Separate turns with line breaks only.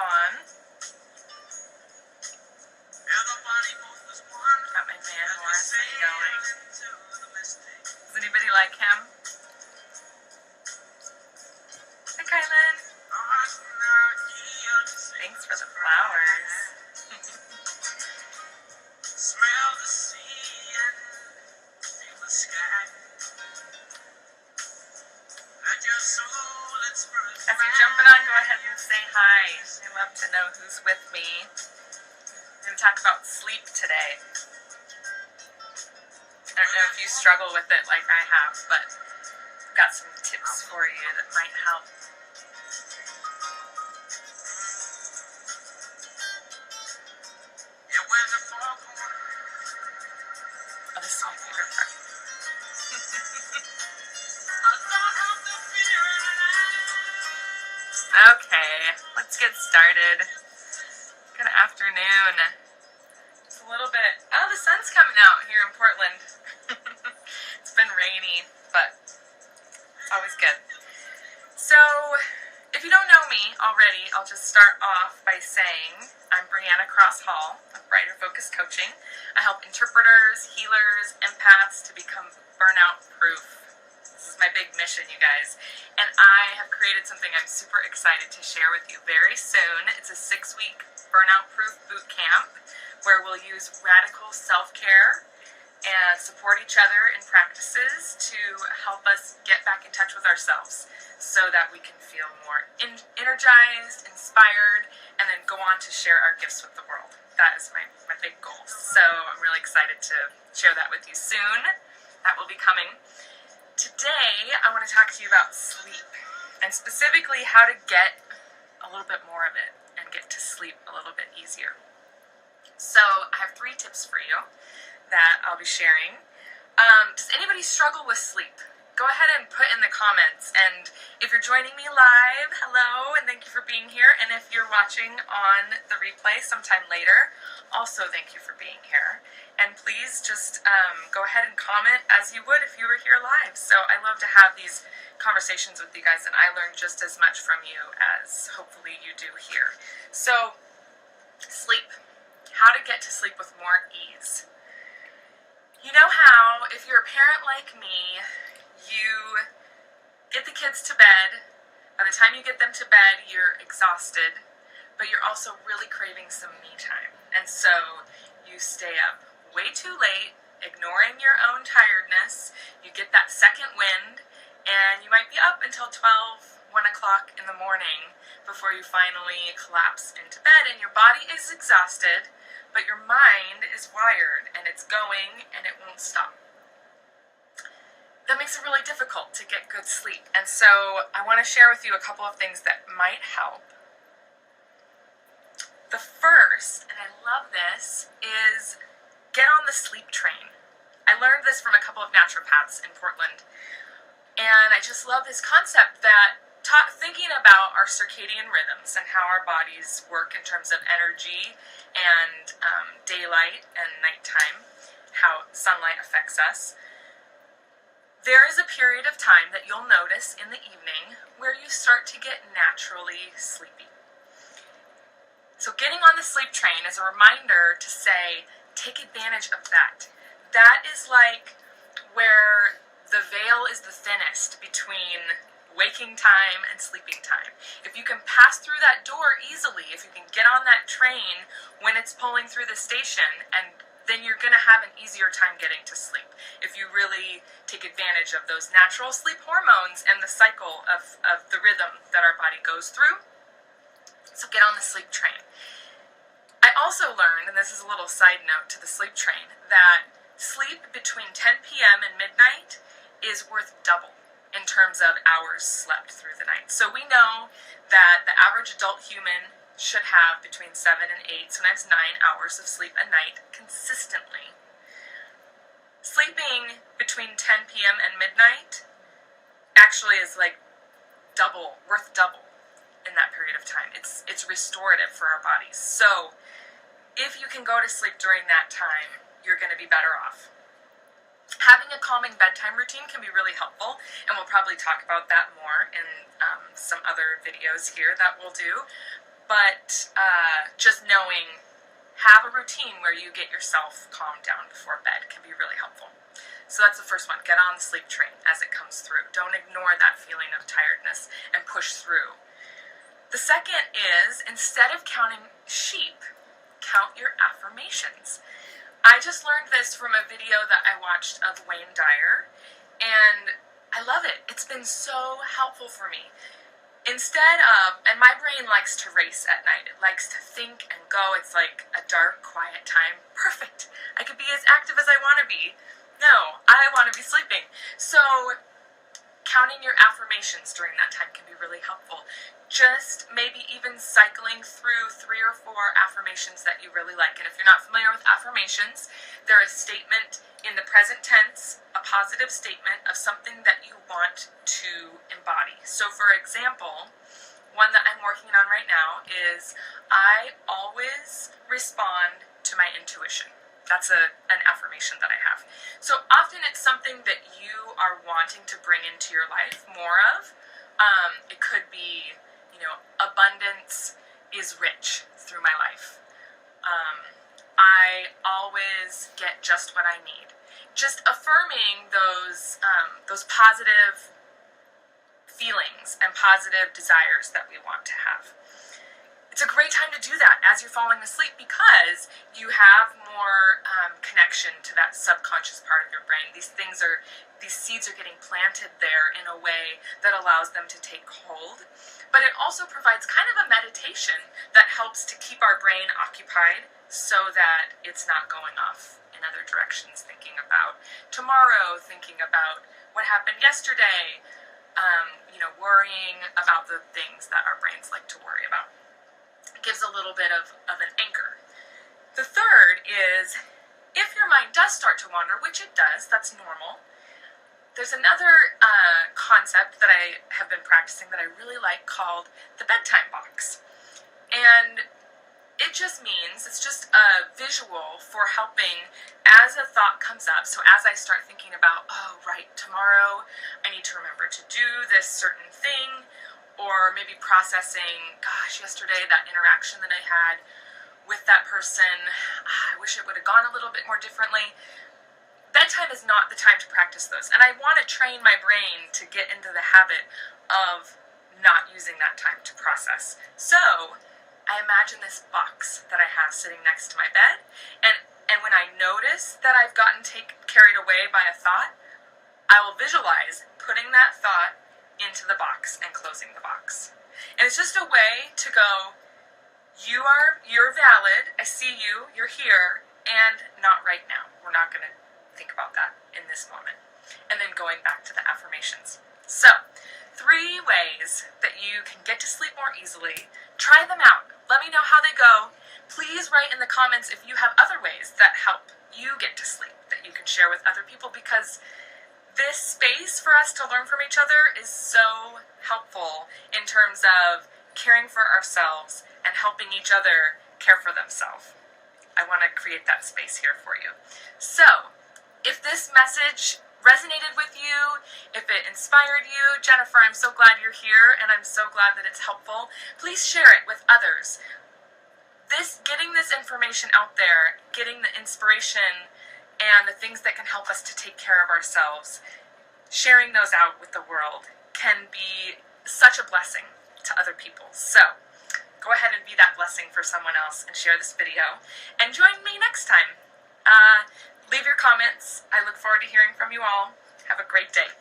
on. Got my Van Morrison going. Does anybody like him? Hi, Kylan. Thanks for the flowers.
Smell the sea and feel the sky. Let your soul express.
As you're jumping on, go ahead and say hi. I love to know who's with me. I'm going to talk about sleep today. I don't know if you struggle with it like I have, but I've got some tips for you that might help.
Yeah, when the fog comes.
Oh, this is my favorite part. Okay, let's get started. Good afternoon. It's a little bit... Oh, the sun's coming out here in Portland. It's been rainy, but it's always good. So, if you don't know me already, I'll just start off by saying I'm Brianna Cross Hall of Brighter Focus Coaching. I help interpreters, healers, empaths to become burnout proof. This is my big mission, you guys. And I have created something I'm super excited to share with you very soon. It's a 6-week burnout proof boot camp where we'll use radical self-care and support each other in practices to help us get back in touch with ourselves so that we can feel more energized, inspired, and then go on to share our gifts with the world. That is my big goal. So I'm really excited to share that with you soon. That will be coming. Today, I want to talk to you about sleep, and specifically how to get a little bit more of it and get to sleep a little bit easier. So, I have 3 tips for you that I'll be sharing. Does anybody struggle with sleep? Go ahead and put in the comments, and if you're joining me live, hello, and thank you for being here, and if you're watching on the replay sometime later, also thank you for being here, and please just go ahead and comment as you would if you were here live. So I love to have these conversations with you guys, and I learn just as much from you as hopefully you do here. So, sleep. How to get to sleep with more ease. You know how, if you're a parent like me, you get the kids to bed. By the time you get them to bed, you're exhausted, but you're also really craving some me time. And so you stay up way too late, ignoring your own tiredness. You get that second wind, and you might be up until 12, 1 o'clock in the morning before you finally collapse into bed, and your body is exhausted, but your mind is wired, and it's going, and it won't stop. That makes it really difficult to get good sleep. And so I want to share with you a couple of things that might help. The first, and I love this, is get on the sleep train. I learned this from a couple of naturopaths in Portland. And I just love this concept that thinking about our circadian rhythms and how our bodies work in terms of energy and daylight and nighttime, how sunlight affects us. There is a period of time that you'll notice in the evening where you start to get naturally sleepy. So getting on the sleep train is a reminder to say, take advantage of that. That is like where the veil is the thinnest between waking time and sleeping time. If you can pass through that door easily, if you can get on that train when it's pulling through the station, and then you're going to have an easier time getting to sleep. If you really take advantage of those natural sleep hormones and the cycle of the rhythm that our body goes through. So get on the sleep train. I also learned, and this is a little side note to the sleep train, that sleep between 10 p.m. and midnight is worth double in terms of hours slept through the night. So we know that the average adult human should have between 7 and 8, sometimes 9 hours of sleep a night consistently. Sleeping between 10 p.m. and midnight actually is like worth double in that period of time. It's restorative for our bodies. So if you can go to sleep during that time, you're going to be better off. Having a calming bedtime routine can be really helpful, and we'll probably talk about that more in some other videos here that we'll do. but just knowing, have a routine where you get yourself calmed down before bed can be really helpful. So that's the first one. Get on the sleep train as it comes through. Don't ignore that feeling of tiredness and push through. The second is, instead of counting sheep, count your affirmations. I just learned this from a video that I watched of Wayne Dyer, and I love it. It's been so helpful for me. Instead of, and my brain likes to race at night. It likes to think and go. It's like a dark, quiet time. Perfect. I could be as active as I want to be. No, I want to be sleeping. So counting your affirmations during that time can be really helpful. Just maybe even cycling through 3 or 4 affirmations that you really like. And if you're not familiar with affirmations, they're a statement in the present tense, a positive statement of something that you want to embody. So for example, one that I'm working on right now is, I always respond to my intuition. That's an affirmation that I have. So often it's something that you are wanting to bring into your life more of. It could be, abundance is rich through my life. I always get just what I need. Just affirming those positive feelings and positive desires that we want to have. It's a great time to do that as you're falling asleep, because you have more connection to that subconscious part of your brain. These seeds are getting planted there in a way that allows them to take hold. But it also provides kind of a meditation that helps to keep our brain occupied so that it's not going off in other directions, thinking about tomorrow, thinking about what happened yesterday, worrying about the things that our brains like to worry about. It gives a little bit of an anchor. The third is, if your mind does start to wander, which it does, that's normal, there's another concept that I have been practicing that I really like called the bedtime box. And it just means, it's just a visual for helping as a thought comes up. So as I start thinking about, oh, right, tomorrow I need to remember to do this certain thing, or maybe processing, gosh, yesterday that interaction that I had with that person, I wish it would have gone a little bit more differently. Bedtime is not the time to practice those. And I want to train my brain to get into the habit of not using that time to process. So I imagine this box that I have sitting next to my bed, and when I notice that I've gotten carried away by a thought, I will visualize putting that thought into the box and closing the box. And it's just a way to go, you're valid, I see you, you're here, and not right now. We're not going to think about that in this moment. And then going back to the affirmations. So, 3 ways that you can get to sleep more easily. Try them out. Let me know how they go. Please write in the comments if you have other ways that help you get to sleep that you can share with other people, because this space for us to learn from each other is so helpful in terms of caring for ourselves and helping each other care for themselves. I want to create that space here for you. So, if this message resonated with you, if it inspired you, Jennifer, I'm so glad you're here, and I'm so glad that it's helpful. Please share it with others. Getting this information out there, getting the inspiration and the things that can help us to take care of ourselves, sharing those out with the world can be such a blessing to other people. So, go ahead and be that blessing for someone else and share this video. And join me next time. Leave your comments. I look forward to hearing from you all. Have a great day.